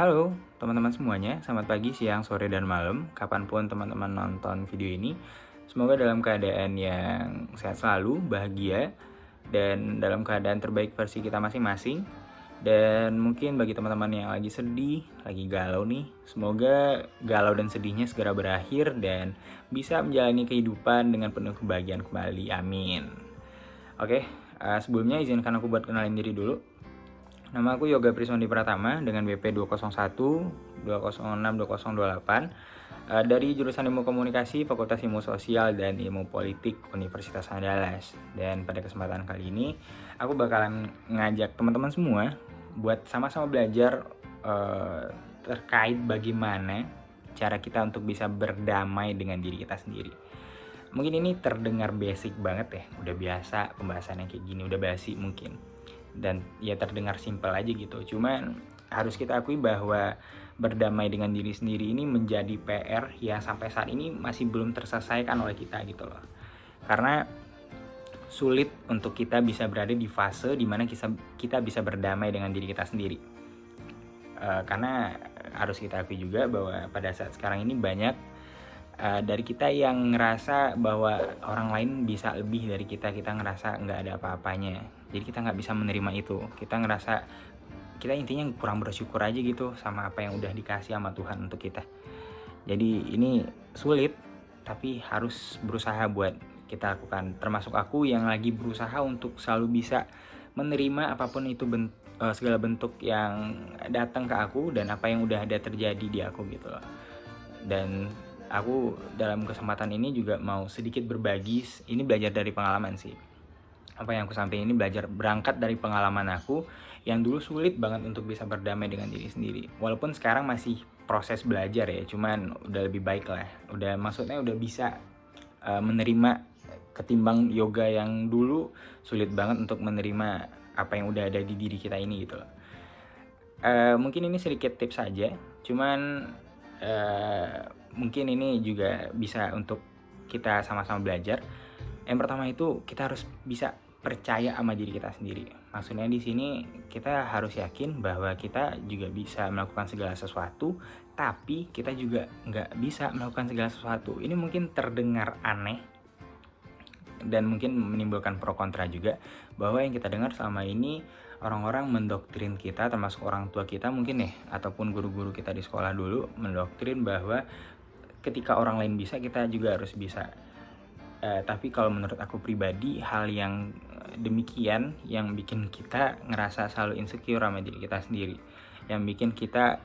Halo teman-teman semuanya, selamat pagi, siang, sore, dan malam. Kapanpun teman-teman nonton video ini, semoga dalam keadaan yang sehat selalu, bahagia, dan dalam keadaan terbaik versi kita masing-masing. Dan mungkin bagi teman-teman yang lagi sedih, lagi galau nih, semoga galau dan sedihnya segera berakhir dan bisa menjalani kehidupan dengan penuh kebahagiaan kembali. Amin. Oke, sebelumnya izinkan aku buat kenalin diri dulu. Nama aku Yoga Priswandi Pratama dengan BP 201 206 2028 dari jurusan Ilmu Komunikasi, Fakultas Ilmu Sosial dan Ilmu Politik Universitas Andalas. Dan pada kesempatan kali ini aku bakalan ngajak teman-teman semua buat sama-sama belajar terkait bagaimana cara kita untuk bisa berdamai dengan diri kita sendiri. Mungkin ini terdengar basic banget ya, udah biasa pembahasan yang kayak gini, udah basi mungkin. Dan ya terdengar simpel aja gitu. Cuman harus kita akui bahwa berdamai dengan diri sendiri ini menjadi PR yang sampai saat ini masih belum terselesaikan oleh kita gitu loh. Karena sulit untuk kita bisa berada di fase dimana kita bisa berdamai dengan diri kita sendiri. Karena harus kita akui juga bahwa pada saat sekarang ini banyak dari kita yang ngerasa bahwa orang lain bisa lebih dari kita ngerasa nggak ada apa-apanya, jadi kita nggak bisa menerima itu. Kita ngerasa kita intinya kurang bersyukur aja gitu sama apa yang udah dikasih sama Tuhan untuk kita. Jadi ini sulit, tapi harus berusaha buat kita lakukan. Termasuk aku yang lagi berusaha untuk selalu bisa menerima apapun itu segala bentuk yang datang ke aku dan apa yang udah ada terjadi di aku gitu loh. Dan aku dalam kesempatan ini juga mau sedikit berbagi, ini belajar dari pengalaman sih. Apa yang aku sampaikan ini berangkat dari pengalaman aku yang dulu sulit banget untuk bisa berdamai dengan diri sendiri. Walaupun sekarang masih proses belajar ya, cuman udah lebih baik lah. Maksudnya udah bisa menerima, ketimbang yoga yang dulu sulit banget untuk menerima apa yang udah ada di diri kita ini gitu loh. Mungkin ini sedikit tips saja, cuman mungkin ini juga bisa untuk kita sama-sama belajar. Yang pertama itu kita harus bisa percaya sama diri kita sendiri. Maksudnya di sini kita harus yakin bahwa kita juga bisa melakukan segala sesuatu, tapi kita juga nggak bisa melakukan segala sesuatu. Ini mungkin terdengar aneh dan mungkin menimbulkan pro kontra juga, bahwa yang kita dengar selama ini orang-orang mendoktrin kita, termasuk orang tua kita mungkin ya, ataupun guru-guru kita di sekolah dulu mendoktrin bahwa ketika orang lain bisa, kita juga harus bisa. Tapi kalau menurut aku pribadi, hal yang demikian yang bikin kita ngerasa selalu insecure sama diri kita sendiri, yang bikin kita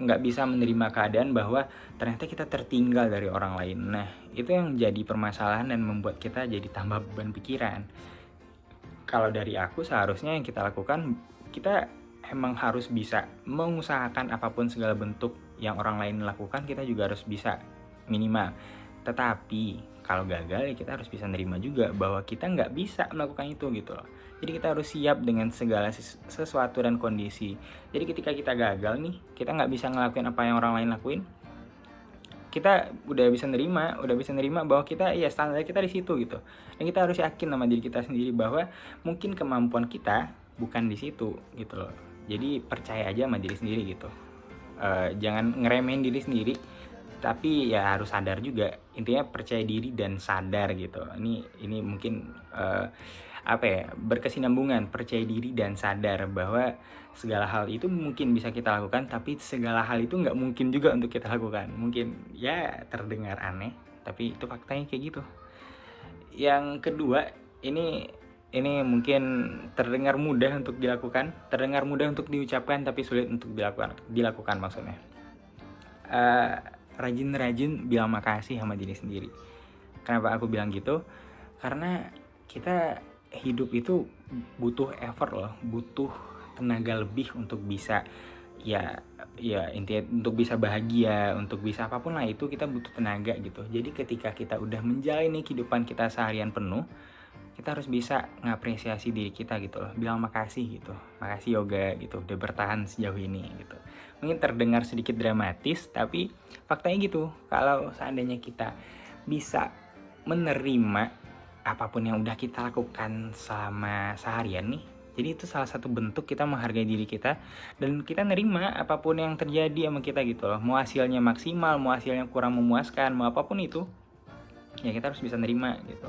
nggak bisa menerima keadaan bahwa ternyata kita tertinggal dari orang lain. Nah, itu yang jadi permasalahan dan membuat kita jadi tambah beban pikiran. Kalau dari aku, seharusnya yang kita lakukan, kita emang harus bisa mengusahakan apapun segala bentuk yang orang lain lakukan, kita juga harus bisa minimal. Tetapi kalau gagal ya kita harus bisa nerima juga bahwa kita nggak bisa melakukan itu gitu loh. Jadi kita harus siap dengan segala sesuatu dan kondisi. Jadi ketika kita gagal nih, kita nggak bisa ngelakuin apa yang orang lain lakuin, kita udah bisa nerima bahwa kita ya standar kita di situ gitu. Dan kita harus yakin sama diri kita sendiri bahwa mungkin kemampuan kita bukan di situ gitu loh. Jadi percaya aja sama diri sendiri gitu. Jangan ngeremehin diri sendiri, tapi ya harus sadar juga. Intinya percaya diri dan sadar gitu. Ini mungkin berkesinambungan, percaya diri dan sadar bahwa segala hal itu mungkin bisa kita lakukan, tapi segala hal itu nggak mungkin juga untuk kita lakukan. Mungkin ya terdengar aneh, tapi itu faktanya kayak gitu. Yang kedua, ini mungkin terdengar mudah untuk dilakukan, terdengar mudah untuk diucapkan, tapi sulit untuk dilakukan maksudnya. Rajin-rajin bilang makasih sama diri sendiri. Kenapa aku bilang gitu? Karena kita hidup itu butuh effort loh, butuh tenaga lebih untuk bisa ya intinya untuk bisa bahagia, untuk bisa apapun lah itu kita butuh tenaga gitu. Jadi ketika kita udah menjalani kehidupan kita seharian penuh, kita harus bisa ngapresiasi diri kita gitu loh, bilang makasih gitu. Makasih yoga gitu, udah bertahan sejauh ini gitu. Mungkin terdengar sedikit dramatis, tapi faktanya gitu. Kalau seandainya kita bisa menerima apapun yang udah kita lakukan selama seharian nih, Jadi itu salah satu bentuk kita menghargai diri kita dan kita nerima apapun yang terjadi sama kita gitu loh. Mau hasilnya maksimal, mau hasilnya kurang memuaskan, mau apapun itu, ya kita harus bisa nerima gitu.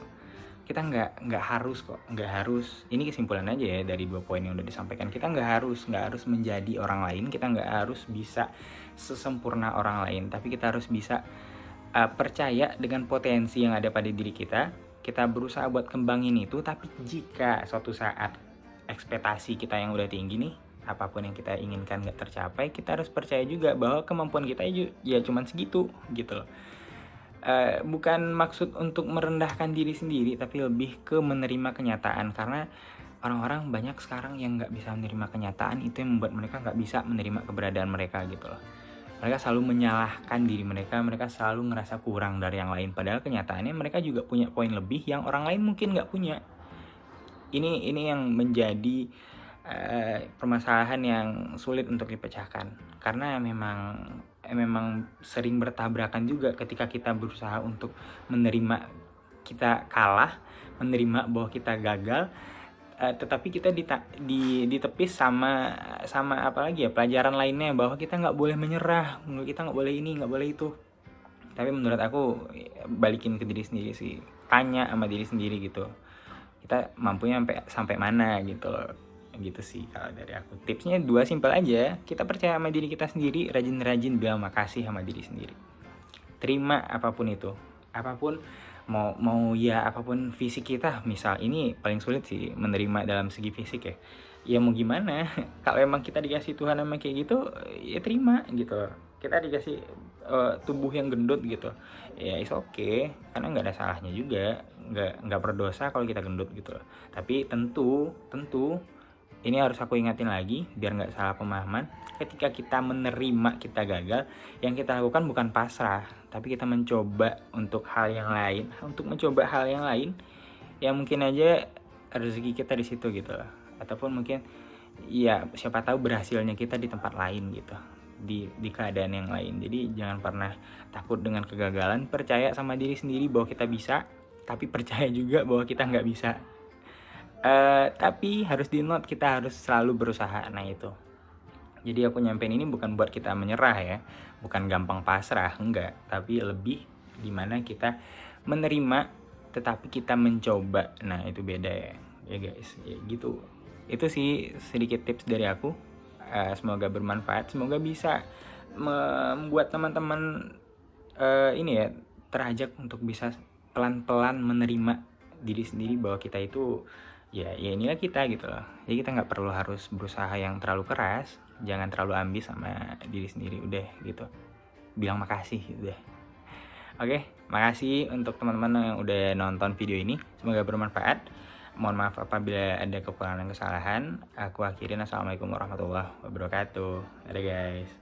Kita nggak harus kok, nggak harus. Ini kesimpulan aja ya dari 2 poin yang udah disampaikan. Kita nggak harus menjadi orang lain, kita nggak harus bisa sesempurna orang lain, tapi kita harus bisa percaya dengan potensi yang ada pada diri kita. Kita berusaha buat kembangin itu, tapi jika suatu saat ekspektasi kita yang udah tinggi nih, apapun yang kita inginkan nggak tercapai, kita harus percaya juga bahwa kemampuan kita ya cuman segitu gitu loh. Bukan maksud untuk merendahkan diri sendiri, tapi lebih ke menerima kenyataan, karena orang-orang banyak sekarang yang nggak bisa menerima kenyataan. Itu yang membuat mereka nggak bisa menerima keberadaan mereka gitu loh. Mereka selalu menyalahkan diri mereka selalu ngerasa kurang dari yang lain, padahal kenyataannya mereka juga punya poin lebih yang orang lain mungkin nggak punya. Ini yang menjadi permasalahan yang sulit untuk dipecahkan, karena memang sering bertabrakan juga ketika kita berusaha untuk menerima kita kalah, menerima bahwa kita gagal, tetapi kita ditepis sama apa lagi ya, pelajaran lainnya bahwa kita nggak boleh menyerah, kita nggak boleh ini, nggak boleh itu. Tapi menurut aku balikin ke diri sendiri sih, tanya sama diri sendiri gitu, kita mampunya sampai mana gitu loh. Gitu sih kalau dari aku. Tipsnya 2 simpel aja. Kita percaya sama diri kita sendiri, rajin-rajin bilang makasih sama diri sendiri. Terima apapun itu, apapun mau ya apapun fisik kita. Misal ini paling sulit sih menerima dalam segi fisik ya. Ya mau gimana? Kalau emang kita dikasih Tuhan emang kayak gitu, ya terima gitu. Kita dikasih tubuh yang gendut gitu, ya it's okay, karena nggak ada salahnya juga, nggak berdosa kalau kita gendut gitu. Tapi tentu ini harus aku ingatin lagi biar nggak salah pemahaman. Ketika kita menerima kita gagal, yang kita lakukan bukan pasrah, tapi kita mencoba untuk hal yang lain, yang mungkin aja rezeki kita di situ gitu loh. Ataupun mungkin ya siapa tahu berhasilnya kita di tempat lain gitu, di keadaan yang lain. Jadi jangan pernah takut dengan kegagalan, percaya sama diri sendiri bahwa kita bisa, tapi percaya juga bahwa kita nggak bisa. Tapi harus di note, kita harus selalu berusaha. Nah itu, jadi aku nyampein ini bukan buat kita menyerah ya, bukan gampang pasrah, enggak, tapi lebih dimana kita menerima tetapi kita mencoba. Nah itu beda ya guys, ya gitu. Itu sih sedikit tips dari aku. Semoga bermanfaat, semoga bisa membuat teman-teman ini ya terajak untuk bisa pelan-pelan menerima diri sendiri bahwa kita itu ya inilah kita gitu loh. Jadi kita nggak perlu harus berusaha yang terlalu keras, jangan terlalu ambis sama diri sendiri, udah gitu, bilang makasih udah. Oke, makasih untuk teman-teman yang udah nonton video ini, semoga bermanfaat. Mohon maaf apabila ada kekurangan dan kesalahan. Aku akhirin, assalamualaikum warahmatullahi wabarakatuh. Dadah guys.